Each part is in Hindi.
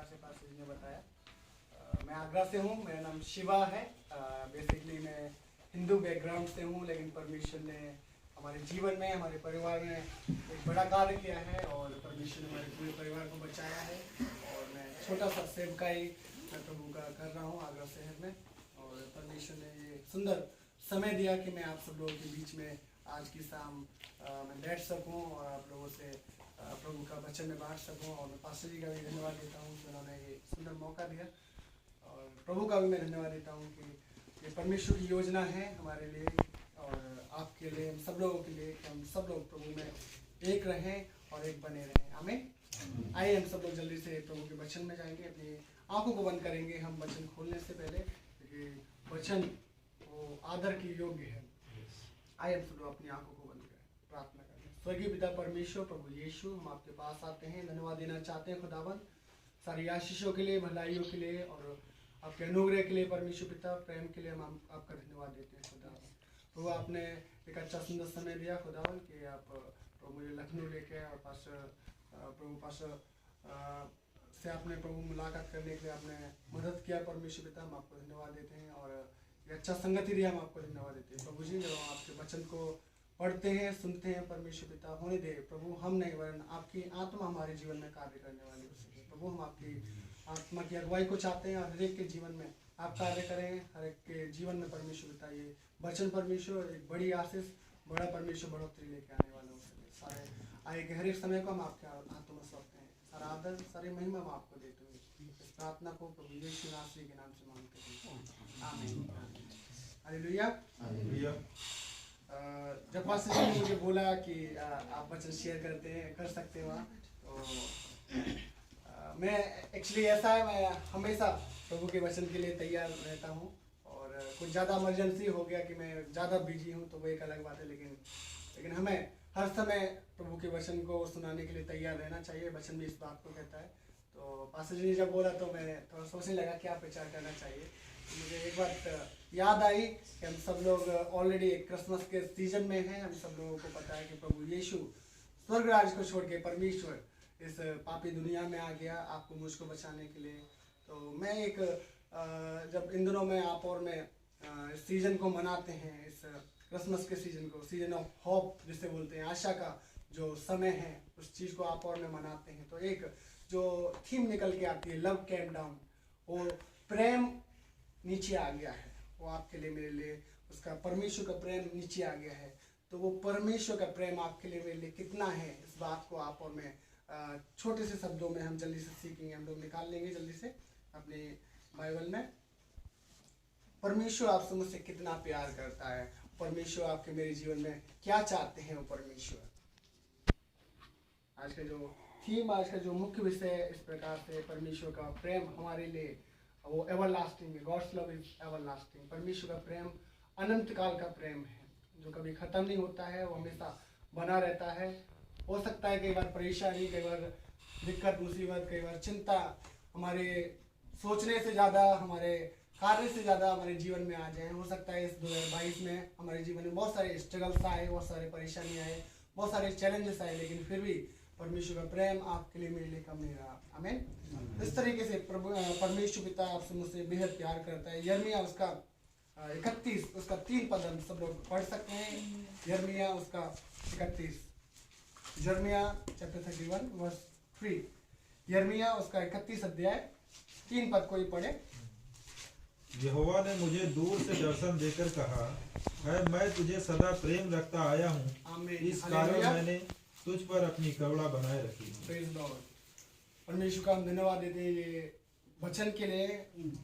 से पास ने बताया। मैं आगरा से हूँ, मेरा नाम शिवा है। बेसिकली मैं हिंदू बैकग्राउंड से हूँ, लेकिन परमेश्वर ने हमारे जीवन में, हमारे परिवार में एक बड़ा कार्य किया है और परमेश्वर ने हमारे पूरे परिवार को बचाया है। और मैं छोटा सा सेवकाई मैं प्रभु का कर रहा हूँ आगरा शहर में। और परमेश्वर ने ये सुंदर समय दिया कि मैं आप सब लोगों के बीच में आज की शाम मैं बैठ सकूँ और आप लोगों से प्रभु का वचन में बांट सकूँ। और मैं पास्टर जी का भी धन्यवाद देता हूँ कि उन्होंने ये सुंदर मौका दिया। और प्रभु का भी मैं धन्यवाद देता हूँ कि ये परमेश्वर की योजना है हमारे लिए और आपके लिए, हम सब लोगों के लिए, कि हम सब लोग प्रभु में एक रहें और एक बने रहें। आमीन। आइए हम सब लोग जल्दी से प्रभु के वचन में जाएंगे। अपनी आंखों को बंद करेंगे हम वचन खोलने से पहले, क्योंकि वचन वो आदर की योग्य है। आइए हम सब लोग अपनी आंखों को बंद करें, प्रार्थना करें। स्वर्गीय पिता परमेश्वर, प्रभु यीशु, हम आपके पास आते हैं, धन्यवाद देना चाहते हैं खुदावन सारी आशीषों के लिए, भलाइयों के लिए और आपके अनुग्रह के लिए। परमेश्वर पिता प्रेम के लिए हम आपका धन्यवाद देते हैं खुदावन। प्रभु आपने एक अच्छा सुंदर समय दिया खुदावन कि आप प्रभु मुझे लखनऊ लेके और प्रभु पास से आपने प्रभु मुलाकात करने के लिए आपने मदद किया। परमेश्वर पिता हम आपको धन्यवाद देते हैं और ये अच्छा संगति दिया, हम आपको धन्यवाद देते हैं। प्रभु जी जब हम आपके वचन को पढ़ते हैं, सुनते हैं, परमेश्वर पिता होने दे प्रभु, हम नहीं वरन आपकी आत्मा हमारे जीवन में कार्य करने वाली हो सके। प्रभु हम आपकी आत्मा की अगुवाई को चाहते हैं और हर एक के जीवन में आप कार्य करें, हर एक के जीवन में परमेश्वर पिता ये वचन परमेश्वर एक बड़ी आशीष, बड़ा परमेश्वर बढ़ोतरी लेके आने वाला हो सके। सारे आए के हर एक समय को हम आपके हाथों में सौंपते हैं। सारा आदर, सारी महिमा हम आपको देते हुए इस प्रार्थना को प्रभु यीशु नासरी के नाम से मांगते हैं, आमीन। हालेलुया। हालेलुया। जब पास्टर जी ने मुझे बोला कि आप वचन शेयर कर सकते हो, तो मैं एक्चुअली ऐसा है, मैं हमेशा प्रभु के वचन के लिए तैयार रहता हूँ। और कुछ ज़्यादा इमरजेंसी हो गया कि मैं ज़्यादा बिजी हूँ तो वो एक अलग बात है, लेकिन हमें हर समय प्रभु के वचन को सुनाने के लिए तैयार रहना चाहिए। वचन भी इस बात को कहता है। तो पास्टर जी ने जब बोला तो मैं थोड़ा सोचने लगा क्या प्रचार करना चाहिए। मुझे एक बात याद आई कि हम सब लोग ऑलरेडी क्रिसमस के सीजन में हैं। हम सब लोगों को पता है कि प्रभु यीशु स्वर्ग राज को छोड़ के परमेश्वर इस पापी दुनिया में आ गया आपको मुझको बचाने के लिए। तो मैं एक जब इन दिनों में आप और मैं इस सीजन को मनाते हैं, इस क्रिसमस के सीजन को, सीजन ऑफ होप जिसे बोलते हैं, आशा का जो समय है, उस चीज़ को आप और मैं मनाते हैं। तो एक जो थीम निकल के आती है, लव कैम डाउन, वो प्रेम नीचे आ गया है, वो आपके लिए मेरे लिए उसका परमेश्वर का प्रेम नीचे आ गया है। तो वो परमेश्वर का प्रेम आपके लिए मेरे लिए कितना है, इस बात को आप और मैं छोटे से शब्दों में हम जल्दी से सीखेंगे। हम लोग निकाल लेंगे जल्दी से अपने बाइबल में। परमेश्वर आपसे मुझसे कितना प्यार करता है, परमेश्वर आपके मेरे जीवन में क्या चाहते हैं वो परमेश्वर। आज का जो थीम, आज का जो मुख्य विषय इस प्रकार से, परमेश्वर का प्रेम हमारे लिए वो एवरलास्टिंग है। God's love is everlasting. परमेश्वर का प्रेम अनंत काल का प्रेम है जो कभी खत्म नहीं होता है, वो हमेशा बना रहता है। हो सकता है कई बार परेशानी, कई बार दिक्कत, मुसीबत, कई बार चिंता हमारे सोचने से ज़्यादा, हमारे कार्य से ज़्यादा हमारे जीवन में आ जाए। हो सकता है इस 2022 में हमारे जीवन में बहुत सारे स्ट्रगल्स आए, बहुत सारे परेशानी आए, बहुत सारे चैलेंजेस आए, लेकिन फिर भी परमेश्वर का प्रेम आपके लिए मेरे लिए कम नहीं रहा। आमीन। इस तरीके से परमेश्वर पिता आपसे मुझसे बेहद प्यार करता है। यिर्मयाह उसका 31 उसका 3 पद हम सब लोग पढ़ सकते हैं। यिर्मयाह उसका 31, यिर्मयाह चैप्टर 31 वर्स 3। यिर्मयाह उसका 31 अध्याय 3 पद को ही पढ़े। यहोवा ने मुझे दूर से दर्शन देकर कहा है, मैं तुझे सदा प्रेम रखता आया हूँ, इस कारण मैंने तुझ पर अपनी करुणा बनाए रखी है। परमेश्वर का हम धन्यवाद देते हैं ये वचन के लिए।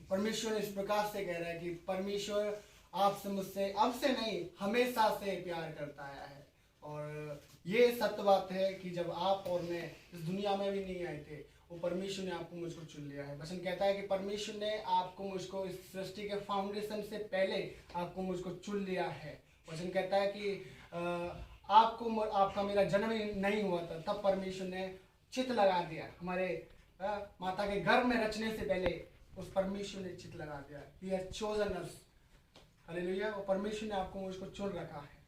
परमेश्वर इस प्रकार से कह रहा है कि परमेश्वर आपसे मुझसे अब से नहीं हमेशा से प्यार करता आया है। और ये सत्य बात है कि जब आप और मैं इस दुनिया में भी नहीं आए थे, वो परमेश्वर ने आपको मुझको चुन लिया है। वचन कहता है कि परमेश्वर ने आपको मुझको इस सृष्टि के फाउंडेशन से पहले आपको मुझको चुन लिया है। वचन कहता है कि आपका मेरा जन्म ही नहीं हुआ था तब परमेश्वर ने चित लगा दिया। हमारे माता के गर्भ में रचने से पहले उस परमेश्वर ने चित लगा दिया। He has chosen us। Hallelujah. वो परमेश्वर ने आपको मुझको चुन रखा है।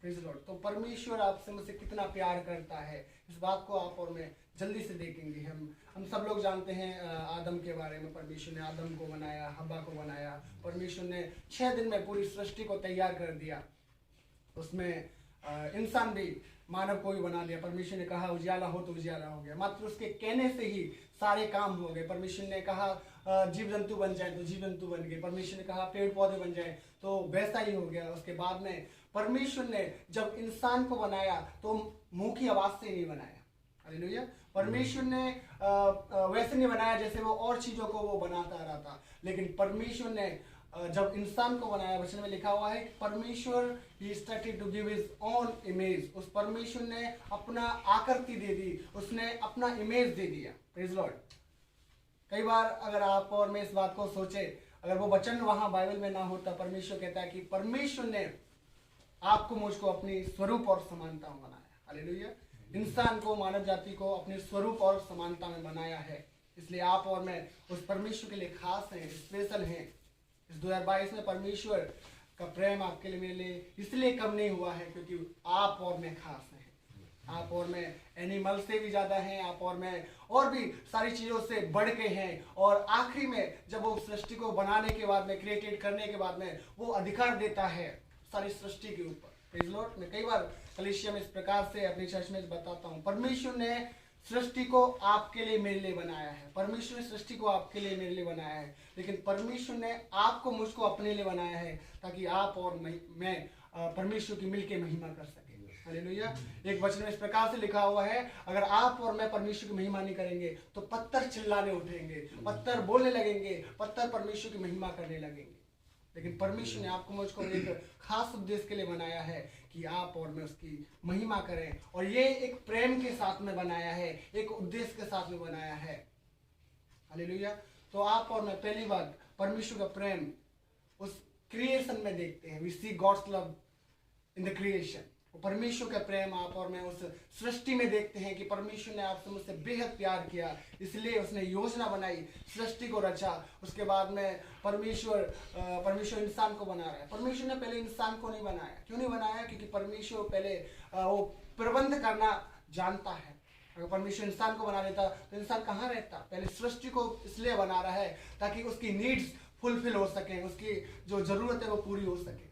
Praise the Lord. तो परमेश्वर आपसे मुझसे कितना प्यार करता है, इस बात को आप और मैं जल्दी से देखेंगे। हम सब लोग जानते हैं आदम के बारे में। परमेश्वर ने आदम को बनाया, हव्वा को बनाया। परमेश्वर ने 6 दिन में पूरी सृष्टि को तैयार कर दिया। उसमें इंसान भी, मानव को भी बना दिया। परमेश्वर ने कहा उजियाला हो तो उजियाला हो गया। मात्र उसके कहने से ही सारे काम हो गए। परमेश्वर ने कहा जीव जंतु बन जाए तो जीव जंतु बन गए। परमेश्वर ने कहा पेड़ पौधे बन जाए तो वैसा ही हो गया। उसके बाद में परमेश्वर ने जब इंसान को बनाया तो मुंह की आवाज से नहीं बनाया। हालेलुया। परमेश्वर ने वैसे नहीं बनाया जैसे वो और चीजों को वो बनाता रहा था, लेकिन परमेश्वर ने जब इंसान को बनाया, वचन में लिखा हुआ है परमेश्वर he started to give his own image। उस परमेश्वर ने अपना आकृति दे दी, उसने अपना इमेज दे दिया। Praise Lord. कई बार अगर आप और मैं इस बात को सोचे, अगर वो वचन वहां बाइबल में ना होता, परमेश्वर कहता है कि परमेश्वर ने आपको मुझको अपनी स्वरूप और समानता में बनाया। हालेलुया। इंसान को, मानव जाति को अपने स्वरूप और समानता में बनाया है। इसलिए आप और मैं उस परमेश्वर के लिए खास हैं, स्पेशल हैं। इस 2022 में परमेश्वर का प्रेम आपके लिए, मेरे लिए इसलिए कम नहीं हुआ है क्योंकि आप और मैं खास हैं। आप और मैं एनिमल से भी ज्यादा हैं, आप और मैं और भी सारी चीजों से बढ़ के हैं। और आखिरी में जब वो सृष्टि को बनाने के बाद में, क्रिएटेड करने के बाद में, वो अधिकार देता है सारी सृष्टि के ऊपर। Praise Lord. मैं कई बार कलीसिया में इस प्रकार से अपनी चर्च में बताता हूँ, परमेश्वर ने सृष्टि को आपके लिए, मेरे लिए बनाया है। परमेश्वर ने सृष्टि को आपके लिए, मेरे लिए बनाया है, लेकिन परमेश्वर ने आपको, मुझको अपने लिए बनाया है ताकि आप और मैं परमेश्वर की मिलके महिमा कर सके। हालेलुया। एक वचन में इस प्रकार से लिखा हुआ है, अगर आप और मैं परमेश्वर की महिमा नहीं करेंगे तो पत्थर चिल्लाने उठेंगे, पत्थर बोलने लगेंगे, पत्थर परमेश्वर की महिमा करने लगेंगे। लेकिन परमेश्वर ने आपको, मुझको एक खास उद्देश्य के लिए बनाया है कि आप और मैं उसकी महिमा करें। और ये एक प्रेम के साथ में बनाया है, एक उद्देश्य के साथ में बनाया है। हालेलुया। तो आप और मैं पहली बात परमेश्वर का प्रेम उस क्रिएशन में देखते हैं। We see God's love in the creation. परमेश्वर का प्रेम आप और मैं उस सृष्टि में देखते हैं कि परमेश्वर ने आपसे, मुझसे बेहद प्यार किया, इसलिए उसने योजना बनाई, सृष्टि को रचा। उसके बाद में परमेश्वर इंसान को बना रहा है। परमेश्वर ने पहले इंसान को नहीं बनाया। क्यों नहीं बनाया? क्योंकि परमेश्वर पहले वो प्रबंध करना जानता है। अगर परमेश्वर इंसान को बना लेता तो इंसान कहाँ रहता? पहले सृष्टि को इसलिए बना रहा है ताकि उसकी नीड्स फुलफिल हो सके, उसकी जो जरूरत है वो पूरी हो सके।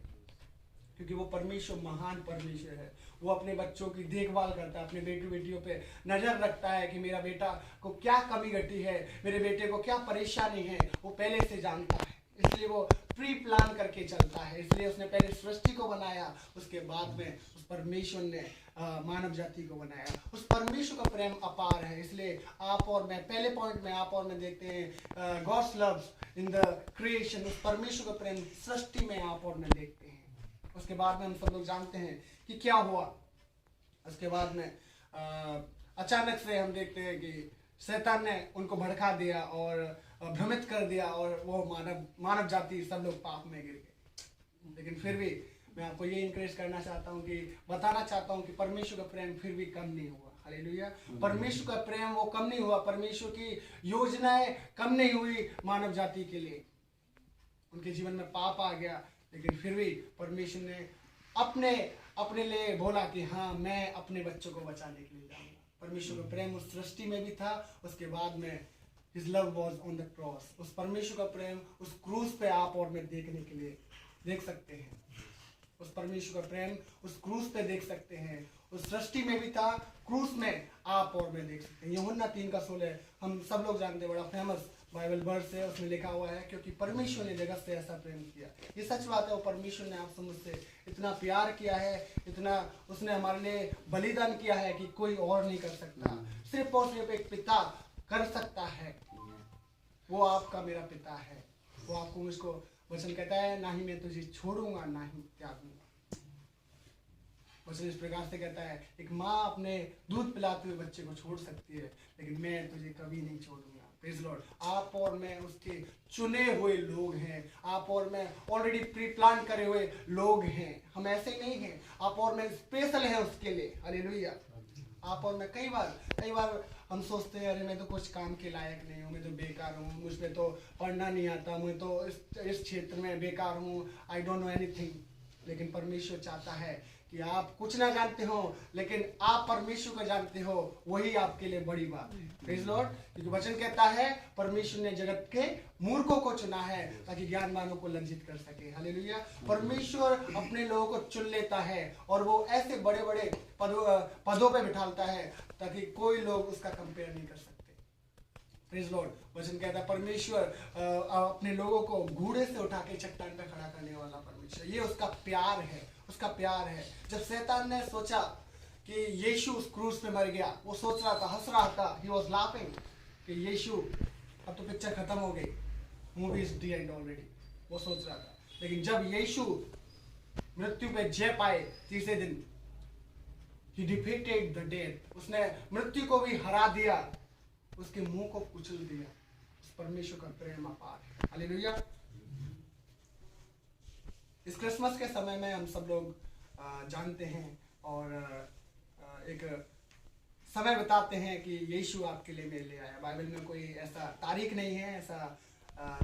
क्योंकि वो परमेश्वर महान परमेश्वर है। वो अपने बच्चों की देखभाल करता है, अपने बेटी बेटियों पे नजर रखता है कि मेरा बेटा को क्या कमी घटी है, मेरे बेटे को क्या परेशानी है, वो पहले से जानता है। इसलिए वो प्री प्लान करके चलता है। इसलिए उसने पहले सृष्टि को बनाया, उसके बाद में उस परमेश्वर ने मानव जाति को बनाया। उस परमेश्वर का प्रेम अपार है। इसलिए आप और मैं, पहले पॉइंट में आप और मैं देखते हैं God's love in the creation. उस परमेश्वर का प्रेम सृष्टि में आप और मैं देखते हैं। उसके बाद में हम सब लोग जानते हैं कि क्या हुआ। उसके बाद में अचानक से हम देखते हैं कि शैतान ने उनको भड़का दिया और भ्रमित कर दिया और वो मानव जाति सब लोग पाप में गिर गए। लेकिन फिर भी मैं आपको ये इंकरेज करना चाहता हूँ, कि बताना चाहता हूँ कि परमेश्वर का प्रेम फिर भी कम नहीं हुआ। हालेलुया। परमेश्वर का प्रेम वो कम नहीं हुआ। परमेश्वर की योजनाएं कम नहीं हुई मानव जाति के लिए। उनके जीवन में पाप आ गया, लेकिन फिर भी परमेश्वर ने अपने लिए बोला कि हाँ, मैं अपने बच्चों को बचाने के लिए जाऊंगा। परमेश्वर का प्रेम उस सृष्टि में भी था। उसके बाद में His love was on the cross। उस परमेश्वर का प्रेम उस क्रूस पे आप और मैं देखने के लिए देख सकते हैं। उस परमेश्वर का प्रेम उस क्रूस पे देख सकते हैं। उस सृष्टि में भी था, क्रूस में आप और मैं देख सकते हैं। यूहन्ना 3:16 हम सब लोग जानते हैं, बड़ा फेमस बाइबल वर्स है। उसमें लिखा हुआ है, क्योंकि परमेश्वर ने जगत से ऐसा प्रेम किया। ये सच बात है। वो परमेश्वर ने आपसे, मुझसे इतना प्यार किया है, इतना उसने हमारे लिए बलिदान किया है कि कोई और नहीं कर सकता। सिर्फ और सिर्फ एक पिता कर सकता है। वो आपका, मेरा पिता है। वो आपको, मुझको वचन कहता है, ना ही मैं तुझे छोड़ूंगा, ना ही त्यागूंगा। वचन इस प्रकार से कहता है, एक माँ अपने दूध पिलाते हुए बच्चे को छोड़ सकती है, लेकिन मैं तुझे कभी नहीं छोड़ूंगा। Praise Lord. आप और मैं उसके चुने हुए लोग हैं। आप और मैं ऑलरेडी प्री प्लान करे हुए लोग हैं। हम ऐसे ही नहीं हैं। आप और मैं स्पेशल हैं उसके लिए। हालेलुया। आप और मैं कई बार हम सोचते हैं, अरे मैं तो कुछ काम के लायक नहीं हूँ, मैं तो बेकार हूँ, मुझ में तो पढ़ना नहीं आता, मैं तो इस क्षेत्र में बेकार हूँ, आई डोंट नो एनीथिंग। लेकिन परमेश्वर चाहता है कि आप कुछ ना जानते हो लेकिन आप परमेश्वर को जानते हो, वही आपके लिए बड़ी बात है। Praise Lord. क्योंकि वचन कहता है परमेश्वर ने जगत के मूर्खों को चुना है ताकि ज्ञानवानों को लज्जित कर सके। हालेलुया। परमेश्वर अपने लोगों को चुन लेता है और वो ऐसे बड़े बड़े पदों पे बिठालता है ताकि कोई लोग उसका कंपेयर नहीं कर सकते। Praise Lord. वचन कहता है परमेश्वर अपने लोगों को घोड़े से उठा के चट्टान पे खड़ा करने वाला परमेश्वर, ये उसका प्यार है, उसका प्यार है। जब शैतान ने सोचा कि यीशु उस क्रूस पे मर गया, वो सोच रहा था, हंस रहा था, he was laughing कि यीशु अब तो पिक्चर खत्म हो गई, movie is the end already, वो सोच रहा था। लेकिन जब यीशु मृत्यु पे जय पाए तीसरे दिन, he defeated the death, उसने मृत्यु को भी हरा दिया, उसके मुंह को कुचल दिया। उस परमेश्वर का प्रेम अपार है। हालेलुया। इस क्रिसमस के समय में हम सब लोग जानते हैं और एक समय बताते हैं कि यीशु आपके लिए मेरे लिए आया। बाइबल में कोई ऐसा तारीख नहीं है, ऐसा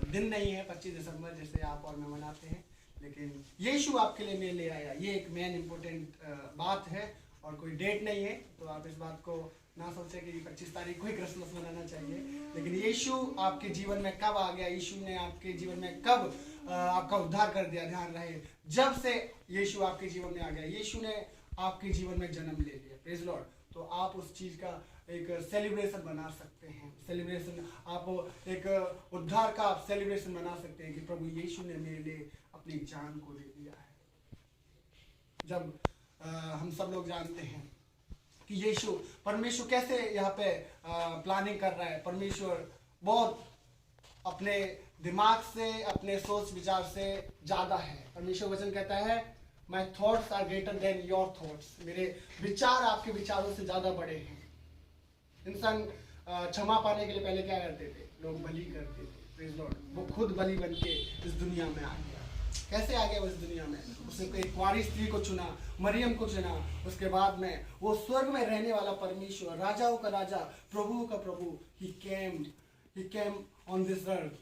दिन नहीं है 25 दिसंबर जैसे आप और मैं मनाते हैं, लेकिन यीशु आपके लिए मेरे लिए आया, ये एक मेन इम्पोर्टेंट बात है और कोई डेट नहीं है। तो आप इस बात को ना सोचे कि 25 तारीख को ही क्रिसमस मनाना चाहिए, लेकिन यीशु आपके जीवन में कब आ गया, यीशु ने आपके जीवन में कब आपका उद्धार कर दिया। ध्यान रहे, जब से यीशु आपके जीवन में आ गया, यीशु ने आपके जीवन में जन्म ले लिया। Praise Lord. तो आप उस चीज का एक सेलिब्रेशन बना सकते हैं। सेलिब्रेशन, आप एक उद्धार का आप सेलिब्रेशन बना सकते हैं कि प्रभु यीशु ने मेरे लिए अपनी जान को दे दिया है। जब हम सब लोग जानते हैं कि यीशु, परमेश्वर कैसे यहाँ पे प्लानिंग कर रहा है। परमेश्वर बहुत अपने दिमाग से, अपने सोच विचार से ज्यादा है। परमेश्वर वचन कहता है my thoughts are greater than your thoughts, मेरे विचार आपके विचारों से ज्यादा बड़े हैं। इंसान क्षमा पाने के लिए पहले क्या करते थे, लोग बलि करते थे। Praise Lord. वो खुद बलि बन के इस दुनिया में आ गया। कैसे आ गया वो इस दुनिया में? उसने एक कुंवारी स्त्री को चुना, मरियम को चुना। उसके बाद में वो स्वर्ग में रहने वाला परमेश्वर, राजाओं का राजा, प्रभु का प्रभु, he came on this earth.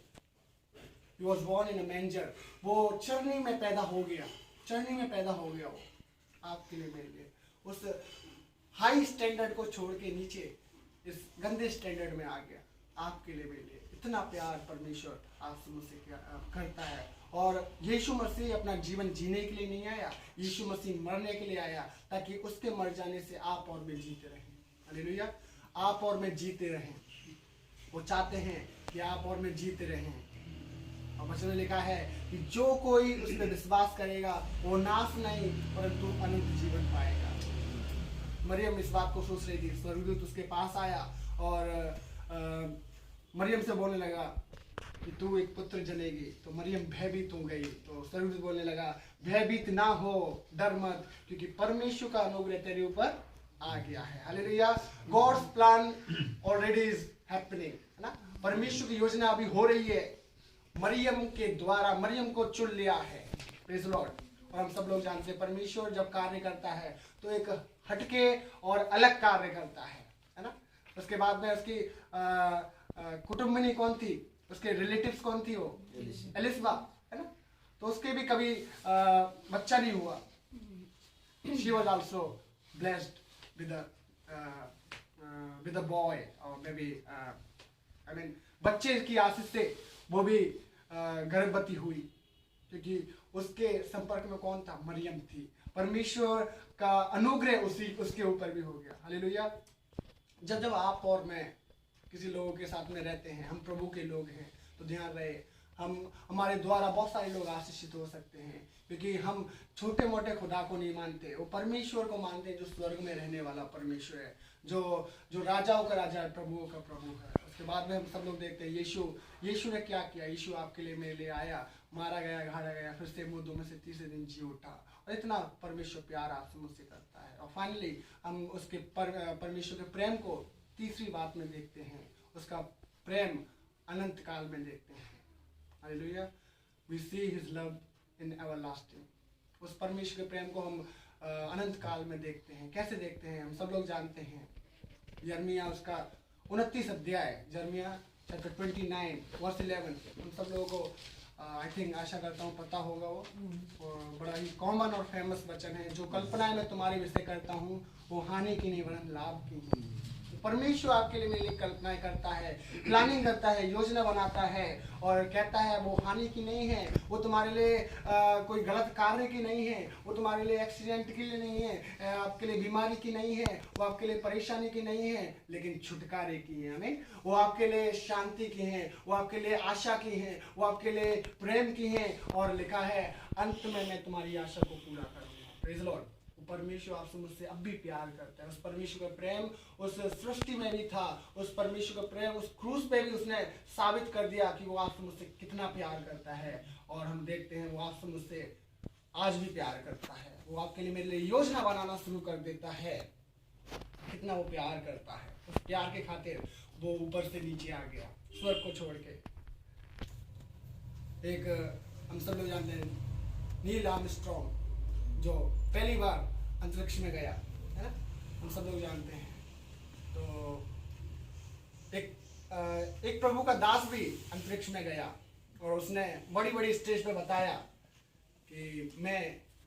He was born in a manger. वो चरनी में पैदा हो गया, चरनी में पैदा हो गया। वो आपके लिए, मेरे लिए उस हाई स्टैंडर्ड को छोड़ के नीचे इस गंदे स्टैंडर्ड में आ गया। आपके लिए, मेरे लिए इतना प्यार परमेश्वर आपसे मुझसे करता है। और यीशु मसीह अपना जीवन जीने के लिए नहीं आया, यीशु मसीह मरने के लिए आया ताकि उसके मर जाने से आप और मैं जीते रहें। हालेलुया। आप और मैं जीते रहें। वो चाहते हैं कि आप और मैं जीते रहें। और वचन में लिखा है कि जो कोई उस पर विश्वास करेगा वो नाश नहीं परंतु अनंत जीवन पाएगा। मरियम इस बात को सोच रही थी। स्वर्गदूत उसके पास आया और मरियम से बोलने लगा कि तू एक पुत्र जनेगी। तो मरियम भयभीत हो गई। तो स्वर्गदूत बोलने लगा भयभीत ना हो, डर मत, क्योंकि परमेश्वर का अनुग्रह तेरे ऊपर आ गया है। Hallelujah. God's plan already is happening, है ना। परमेश्वर की योजना अभी हो रही है। मरियम के द्वारा मरियम को चुन लिया है। Praise Lord. और हम सब लोग जानते हैं परमेश्वर जब कार्य करता है तो एक हटके और अलग कार्य करता है ना। उसके बाद में उसकी कुटुंबिनी कौन थी, उसके रिलेटिव्स कौन थी, वो एलिसबा, है ना। तो उसके भी कभी बच्चा नहीं हुआ। She was also blessed with a boy or maybe बच्चे की आशीष से वो भी गर्भवती हुई, क्योंकि उसके संपर्क में कौन था, मरियम थी। परमेश्वर का अनुग्रह उसके ऊपर भी हो गया। हालेलुया। जब आप और मैं किसी लोगों के साथ में रहते हैं, हम प्रभु के लोग हैं, तो ध्यान रहे हमारे द्वारा बहुत सारे लोग आशीषित हो सकते हैं, क्योंकि हम छोटे मोटे खुदा को नहीं मानते, वो परमेश्वर को मानते हैं जो स्वर्ग में रहने वाला परमेश्वर है, जो राजाओं का राजा है, प्रभुओं का प्रभु है। उसके बाद में हम सब लोग देखते हैं यीशु ने क्या किया। यीशु आपके लिए, मेरे लिए आया, मारा गया, गाड़ा गया, फिर से मुर्दों में से तीसरे दिन जी उठा। और इतना परमेश्वर प्यार आपसे मुझसे करता है। और फाइनली हम उसके परमेश्वर के प्रेम को तीसरी बात में देखते हैं, उसका प्रेम अनंत काल में देखते हैं। Hallelujah. We see his love in everlasting. उस परमेश्वर के प्रेम को हम अनंत काल में देखते हैं। कैसे देखते हैं? हम सब लोग जानते हैं। यर्मिया उसका 29 अध्याय, यर्मिया चैप्टर 29 वर्स 11, हम सब लोगों को आई थिंक आशा करता हूँ पता होगा वो, और बड़ा ही कॉमन और फेमस वचन है, जो कल्पनाएं मैं तुम्हारे विषय करता हूँ वो हानि की नहीं वरन लाभ की है। परमेश्वर आपके लिए मेरे लिए कल्पनाएं करता है, प्लानिंग करता है, योजना बनाता है और कहता है वो हानि की नहीं है, वो तुम्हारे लिए कोई गलत कार्य की नहीं है, वो तुम्हारे लिए एक्सीडेंट के लिए नहीं है, आपके लिए बीमारी की नहीं है, वो आपके लिए परेशानी की नहीं है, लेकिन छुटकारे की है। हमें वो आपके लिए शांति की है, वो आपके लिए आशा की है, वो आपके लिए प्रेम की है, और लिखा है अंत में मैं तुम्हारी आशा को पूरा करूंगा। Praise Lord. परमेश्वर आपसे मुझसे अब भी प्यार करता है। उस परमेश्वर का प्रेम उस सृष्टि में भी था, उस परमेश्वर का प्रेम उस क्रूस पे भी उसने साबित कर दिया कि वो आपसे मुझसे कितना प्यार करता है। और हम देखते हैं वो आपसे मुझसे आज भी प्यार करता है। वो आपके लिए मेरे लिए योजना बनाना शुरू कर देता है, कितना वो प्यार करता है। उस प्यार के खातिर वो ऊपर से नीचे आ गया स्वर्ग को छोड़ के। एक हम सब लोग जानते हैं नील आर्मस्ट्रॉन्ग जो पहली बार अंतरिक्ष में गया है ना, हम सब लोग जानते हैं। तो एक प्रभु का दास भी अंतरिक्ष में गया और उसने बड़ी बड़ी स्टेज पे बताया कि मैं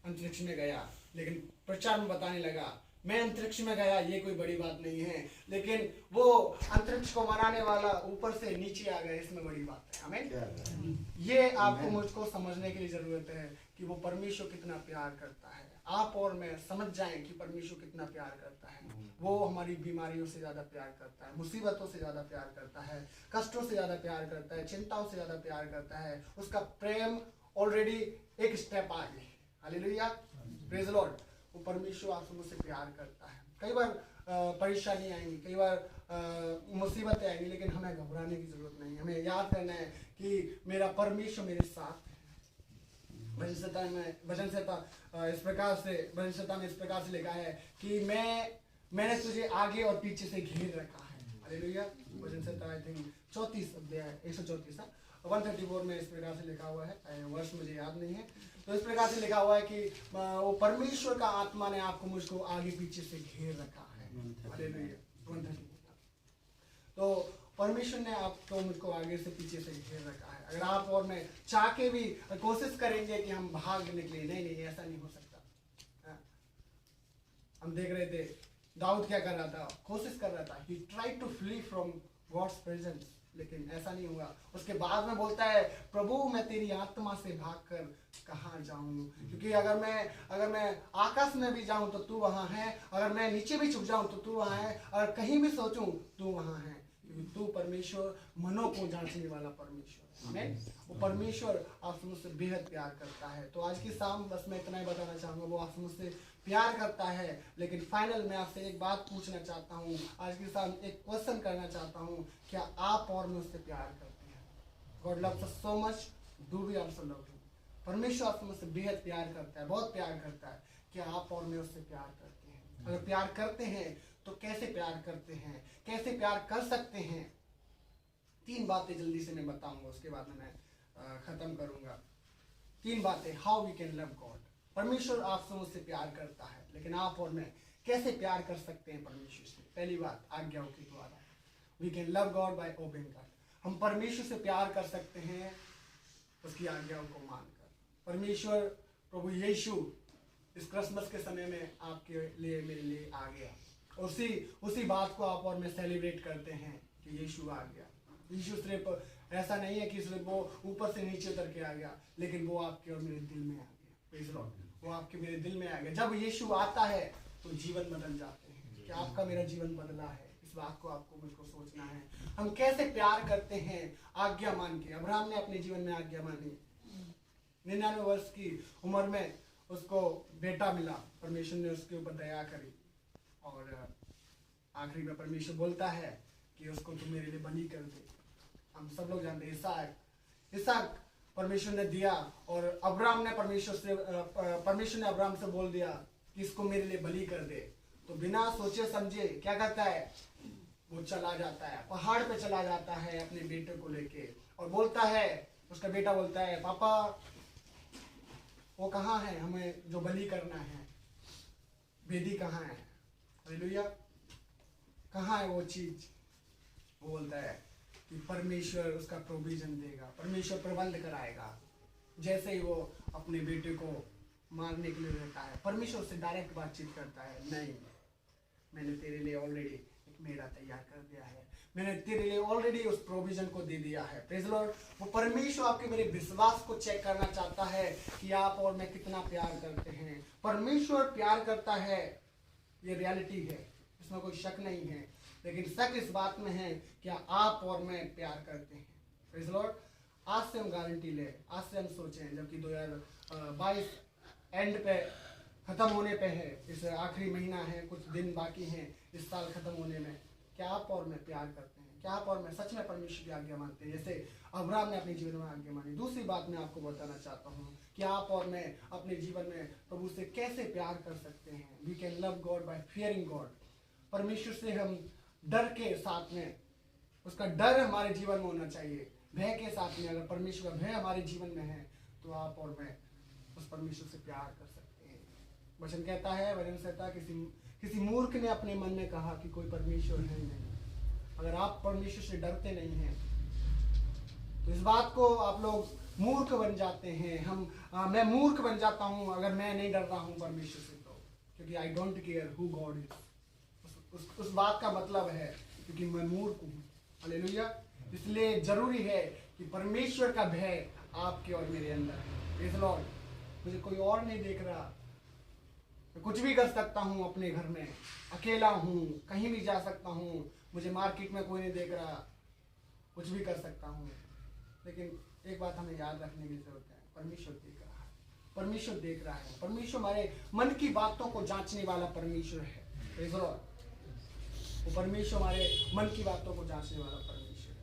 अंतरिक्ष में गया, लेकिन प्रचार में बताने लगा मैं अंतरिक्ष में गया, ये कोई बड़ी बात नहीं है, लेकिन वो अंतरिक्ष को बनाने वाला ऊपर से नीचे आ गया, इसमें बड़ी बात है। हमें ये आपको मुझको समझने की जरूरत है कि वो परमेश्वर कितना प्यार करता है। आप और मैं समझ जाएं कि परमेश्वर कितना प्यार करता है। वो हमारी बीमारियों से ज्यादा प्यार करता है, मुसीबतों से ज्यादा प्यार करता है, कष्टों से ज्यादा प्यार करता है, चिंताओं से ज्यादा प्यार करता है। उसका प्रेम ऑलरेडी एक स्टेप आगे। Hallelujah, praise Lord. वो परमेश्वर आपसे मुझसे प्यार करता है। कई बार परेशानी आएंगी, कई बार मुसीबतें आएंगी, लेकिन हमें घबराने की जरूरत नहीं। हमें याद करना है कि मेरा परमेश्वर मेरे साथ है। भजन संहिता इस प्रकार से इस प्रकार से लिखा है कि मैंने तुझे आगे और पीछे से घेर रखा है। Hallelujah. Bhajan Samhita I think 34 अध्याय 134 134 में इस प्रकार से लिखा हुआ है, वर्ष मुझे याद नहीं है। तो इस प्रकार से लिखा हुआ है कि वो परमेश्वर का आत्मा ने आपको मुझको आगे पीछे से घेर रखा है। हालेलुया। 134। तो परमेश्वर ने आपको मुझको आगे से पीछे से घेर रखा है। अगर आप और मैं चाह के भी कोशिश करेंगे कि हम भागने के लिए, नहीं, ऐसा नहीं हो सकता। हम देख रहे थे दाऊद क्या कर रहा था, कोशिश कर रहा था, he tried to flee from God's presence, लेकिन ऐसा नहीं हुआ। उसके बाद में बोलता है प्रभु मैं तेरी आत्मा से भागकर कहाँ जाऊं, क्योंकि अगर मैं आकाश में भी जाऊं तो तू वहां है, अगर मैं नीचे भी छुप जाऊं तो तू वहां है, अगर कहीं भी सोचूं तू वहां है, क्योंकि तू परमेश्वर मनों को जांचने वाला परमेश्वर है। वो परमेश्वर आपसे मुझसे बेहद प्यार करता है। तो आज की शाम बस मैं इतना ही बताना चाहूंगा, वो आपसे मुझसे प्यार करता है। लेकिन फाइनल मैं आपसे एक बात पूछना चाहता हूँ, आज की शाम एक क्वेश्चन करना चाहता हूँ, क्या आप और मैं उससे प्यार करते हैं? God loves us so much, do we also love him. परमेश्वर आपसे मुझसे बेहद प्यार करता है, बहुत प्यार करता है। क्या आप और मैं उससे प्यार करते हैं? अगर प्यार करते हैं तो कैसे प्यार करते हैं, कैसे प्यार कर सकते हैं? 3 बातें जल्दी से मैं बताऊंगा, उसके बाद में मैं खत्म करूंगा। 3 बातें, how we can love God. परमेश्वर आपसे मुझसे प्यार करता है, लेकिन आप और मैं कैसे प्यार कर सकते हैं परमेश्वर से? पहली बात, आज्ञाओं के द्वारा। We can love God by obeying God. हम परमेश्वर से प्यार कर सकते हैं उसकी आज्ञाओं को मानकर। परमेश्वर प्रभु यीशु इस क्रिसमस के समय में आपके लिए मेरे लिए आ गया। उसी बात को आप और मैं सेलिब्रेट करते हैं कि यीशु आ गया। यीशु सिर्फ ऐसा नहीं है कि सिर्फ वो ऊपर से नीचे उतर के आ गया, लेकिन वो आपके और मेरे दिल में आ गया। Praise Lord. वो आपके मेरे दिल में आ गया। जब यीशु आता है तो जीवन बदल जाते हैं। क्या आपका मेरा जीवन बदला है? इस बात को आपको मुझको सोचना है। हम कैसे प्यार करते हैं? आज्ञा मान के। अब्राहम ने अपने जीवन में आज्ञा मानी। 99 वर्ष की उम्र में उसको बेटा मिला, परमेश्वर ने उसके ऊपर दया करी, और आखिरी में परमेश्वर बोलता है कि उसको तुम मेरे लिए बलि कर दे। हम सब लोग जानते हैं इसहाक परमेश्वर ने दिया, और अब्राहम ने परमेश्वर ने अब्राहम से बोल दिया कि इसको मेरे लिए बलि कर दे। तो बिना सोचे समझे क्या करता है, वो चला जाता है, पहाड़ पे चला जाता है अपने बेटे को लेके, और बोलता है, उसका बेटा बोलता है, पापा वो कहाँ है, हमें जो बलि करना है, वेदी कहाँ है? हालेलुया। कहाँ है वो चीज? वो बोलता है कि परमेश्वर उसका प्रोविजन देगा, परमेश्वर प्रबंध कराएगा। जैसे ही वो अपने बेटे को मारने के लिए रहता है, परमेश्वर उससे डायरेक्ट बातचीत करता है, नहीं, मैंने तेरे लिए ऑलरेडी एक मेरा तैयार कर दिया है, मैंने तेरे लिए ऑलरेडी उस प्रोविजन को दे दिया है। Praise Lord. वो परमेश्वर आपके मेरे विश्वास को चेक करना चाहता है कि आप और मैं कितना प्यार करते हैं। परमेश्वर प्यार करता है, ये रियलिटी है, इसमें कोई शक नहीं है, लेकिन शक इस बात में है कि आप और मैं प्यार करते हैं। Praise Lord. आज से हम गारंटी ले, आज से हम सोचें, जबकि 2022 एंड पे खत्म होने पे है, इस आखिरी महीना है, कुछ दिन बाकी हैं इस साल खत्म होने में, क्या आप और मैं प्यार करते हैं? क्या आप और मैं सच में परमेश्वर की आज्ञा मानते हैं, जैसे अब्राहम ने अपने जीवन में आज्ञा मानी? दूसरी बात मैं आपको बताना चाहता हूँ कि आप और मैं अपने जीवन में प्रभु से कैसे प्यार कर सकते हैं। We can love God by fearing God. परमेश्वर से हम डर के साथ में, उसका डर हमारे जीवन में होना चाहिए, भय के साथ में। अगर परमेश्वर का भय हमारे जीवन में है तो आप और मैं उस परमेश्वर से प्यार कर सकते हैं। वचन कहता है, वचन कहता है, किसी मूर्ख ने अपने मन में कहा कि कोई परमेश्वर है ही नहीं। अगर आप परमेश्वर से डरते नहीं हैं तो इस बात को आप लोग मूर्ख बन जाते हैं। मैं मूर्ख बन जाता हूं अगर मैं नहीं डर रहा हूं परमेश्वर से, तो क्योंकि I don't care who God is. उस बात का मतलब है क्योंकि मैं मूर्ख हूं। हालेलुया। इसलिए जरूरी है कि परमेश्वर का भय आपके और मेरे अंदर है। Praise Lord. मुझे कोई और नहीं देख रहा, मैं कुछ भी कर सकता हूँ अपने घर में, अकेला हूँ, कहीं भी जा सकता हूँ, मुझे मार्केट में कोई नहीं देख रहा, कुछ भी कर सकता हूँ। लेकिन एक बात हमें याद रखने की जरूरत है, परमेश्वर देख रहा है, परमेश्वर देख रहा है। परमेश्वर हमारे मन की बातों को जांचने वाला परमेश्वर है। Praise Lord. वो परमेश्वर हमारे मन की बातों को जांचने वाला परमेश्वर है।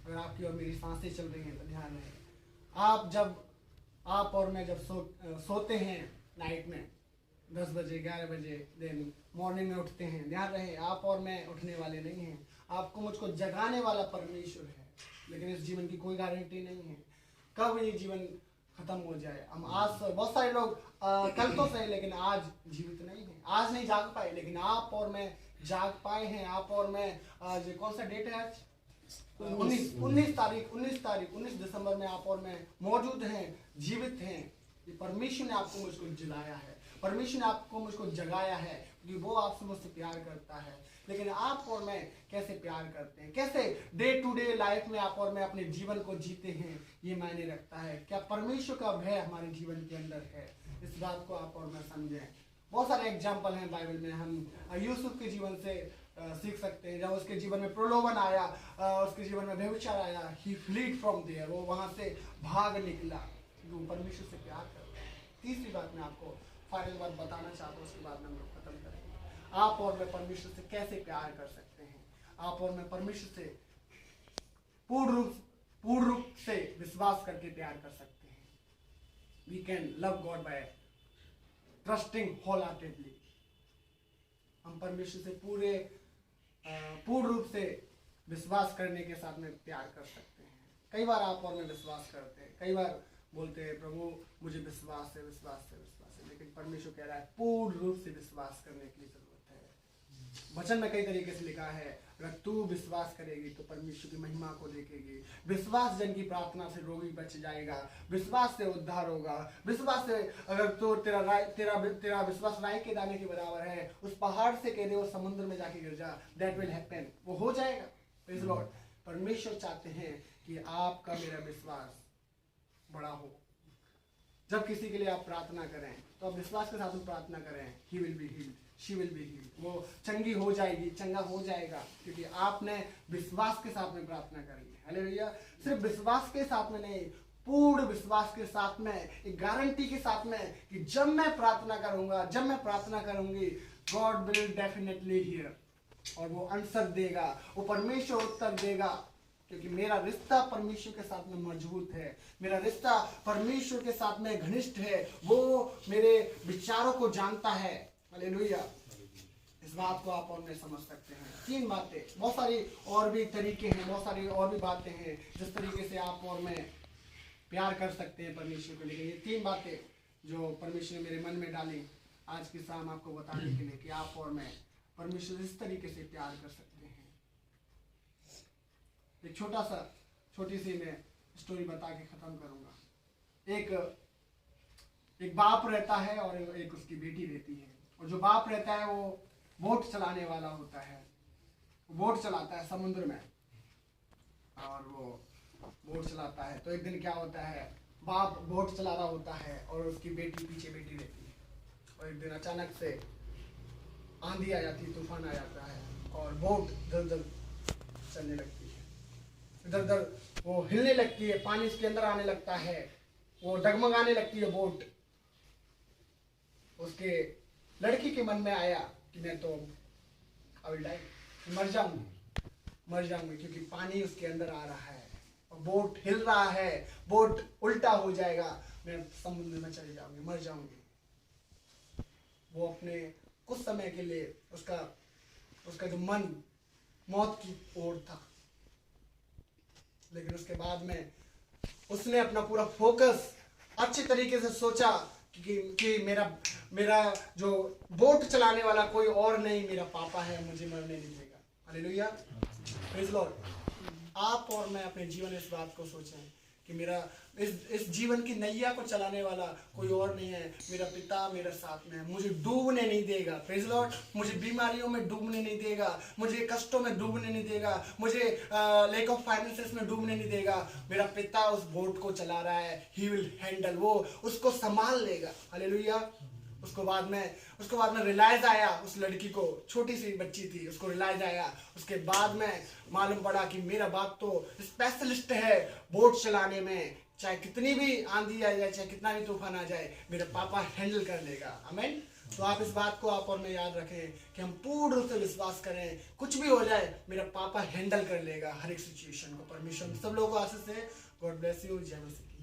अगर आपकी और मेरी सांसें चल रही हैं तो ध्यान रहे, आप और मैं जब सोते हैं नाइट में 10 बजे 11 बजे, देन मॉर्निंग में उठते हैं, ध्यान रहे आप और मैं उठने वाले नहीं हैं। आपको मुझको जगाने वाला परमेश्वर है, लेकिन इस जीवन की कोई गारंटी नहीं है कब ये जीवन खत्म हो जाए। हम आज, बहुत सारे लोग कल तो सही लेकिन आज जीवित नहीं है, आज नहीं जाग पाए, लेकिन आप और मैं जाग पाए हैं। आप और मैं, आज कौन सा डेट है? आज 19 दिसंबर में आप और मैं मौजूद हैं, जीवित हैं। ये परमेश्वर ने आपको मुझको जिलाया है, परमेश्वर ने आपको मुझको जगाया है, क्योंकि वो आपसे मुझसे प्यार करता है। लेकिन आप और मैं कैसे प्यार करते हैं, कैसे डे टू डे लाइफ में आप और मैं अपने जीवन को जीते हैं, ये मायने रखता है। क्या परमेश्वर का भय हमारे जीवन के अंदर है? इस बात को आप और मैं समझें। बहुत सारे एग्जाम्पल हैं बाइबल में, हम यूसुफ के जीवन से सीख सकते हैं। जब उसके जीवन में प्रलोभन आया, उसके जीवन में व्यभिचार आया, ही फ्लीड फ्रॉम देयर, वो वहां से भाग निकला, वो परमेश्वर से प्यार करता है। तीसरी बात मैं आपको फाइनल बात बताना चाहता हूँ, उसके बाद में हम लोग खत्म करेंगे। आप और मैं परमेश्वर से कैसे प्यार कर सकते हैं? आप और मैं परमेश्वर से पूर्ण रूप से विश्वास करके प्यार कर सकते हैं। We can love God by trusting wholeheartedly. हम परमेश्वर से पूर्ण रूप से विश्वास करने के साथ में प्यार कर सकते हैं। कई बार आप और मैं विश्वास करते हैं, कई बार बोलते हैं प्रभु मुझे विश्वास है, लेकिन परमेश्वर कह रहा है पूर्ण रूप से विश्वास करने की जरूरत है। वचन में कई तरीके से लिखा है, अगर तू विश्वास करेगी तो परमेश्वर की महिमा को देखेगी। विश्वास जन की प्रार्थना से रोगी बच जाएगा, विश्वास से उद्धार होगा। विश्वास से अगर तो तेरा विश्वास राई के दाने के बराबर है, उस पहाड़ से कह दे वो समुद्र में जाके गिर जा, दैट विल हैपन, वो हो जाएगा। Praise Lord. परमेश्वर चाहते हैं कि आपका मेरा विश्वास बड़ा हो। जब किसी के लिए आप प्रार्थना करें तो आप विश्वास के साथ में प्रार्थना करें, he will be healed, she will be healed, वो चंगी हो जाएगी, चंगा हो जाएगा, क्योंकि आपने विश्वास के साथ में प्रार्थना करी है। हालेलुया। सिर्फ विश्वास के साथ में नहीं, पूर्ण विश्वास के साथ में, एक गारंटी के साथ में कि जब मैं प्रार्थना करूंगा, जब मैं प्रार्थना करूंगी, गॉड विल डेफिनेटली हियर, और वो आंसर देगा, वो परमेश्वर उत्तर देगा, क्योंकि मेरा रिश्ता परमेश्वर के साथ में मजबूत है, मेरा रिश्ता परमेश्वर के साथ में घनिष्ठ है, वो मेरे विचारों को जानता है। हालेलुया। इस बात को आप और मैं समझ सकते हैं। 3 बातें, बहुत सारी और भी तरीके हैं, बहुत सारी और भी बातें हैं जिस तरीके से आप और मैं प्यार कर सकते हैं परमेश्वर को। लेकिन ये 3 बातें जो परमेश्वर ने मेरे मन में डाली आज की शाम आपको बताने के लिए कि आप और मैं परमेश्वर इस तरीके से प्यार कर सकते हैं। एक छोटी सी मैं स्टोरी बता के खत्म करूंगा। एक बाप रहता है और एक उसकी बेटी रहती है, और जो बाप रहता है वो बोट चलाने वाला होता है। वो बोट चलाता है समुद्र में, और वो बोट चलाता है। तो एक दिन क्या होता है, बाप बोट चला रहा होता है और उसकी बेटी पीछे बैठी रहती है, और एक दिन अचानक से आंधी आ जाती है, तूफान आ जाता है, और बोट दर दर चलने लगती है, इधर उधर वो हिलने लगती है, पानी इसके अंदर आने लगता है, वो डगमगाने लगती है बोट। उसके लड़की के मन में आया कि मैं तो मर जाऊंगी, क्योंकि पानी उसके अंदर आ रहा है और बोट हिल रहा है, बोट उल्टा हो जाएगा, मैं समुद्र में चली जाऊंगी, मर जाऊंगी। वो अपने कुछ समय के लिए उसका जो मन मौत की ओर था, लेकिन उसके बाद में उसने अपना पूरा फोकस अच्छे तरीके से सोचा कि मेरा जो बोट चलाने वाला कोई और नहीं, मेरा पापा है, मुझे मरने नहीं देगा। Hallelujah, praise Lord. आप और मैं अपने जीवन में इस बात को सोचें कि मेरा इस जीवन की नैया को चलाने वाला कोई और नहीं है, मेरा पिता मेरे साथ में है, मुझे डूबने नहीं देगा। प्रेज़ लॉर्ड, मुझे बीमारियों में डूबने नहीं देगा, मुझे कष्टों में डूबने नहीं देगा, मुझे लैक ऑफ फाइनेंसेस में डूबने नहीं देगा। मेरा पिता उस बोट को चला रहा है, ही विल हैंडल, वो उसको संभाल लेगा। हालेलुया। उसको बाद में रियलाइज आया, उस लड़की को, छोटी सी बच्ची थी, उसको रियलाइज आया। उसके बाद में मालूम पड़ा कि मेरा बाप तो स्पेशलिस्ट है बोट चलाने में, चाहे कितनी भी आंधी आ जाए, चाहे कितना भी तूफान आ जाए, मेरा पापा हैंडल कर लेगा। आमीन। तो आप इस बात को आप और मैं याद रखें कि हम पूर्ण रूप से विश्वास करें, कुछ भी हो जाए मेरा पापा हैंडल कर लेगा हर एक सिचुएशन को। परमेश्वर सब लोगों को आशीष दे। God bless you. जय मसीह।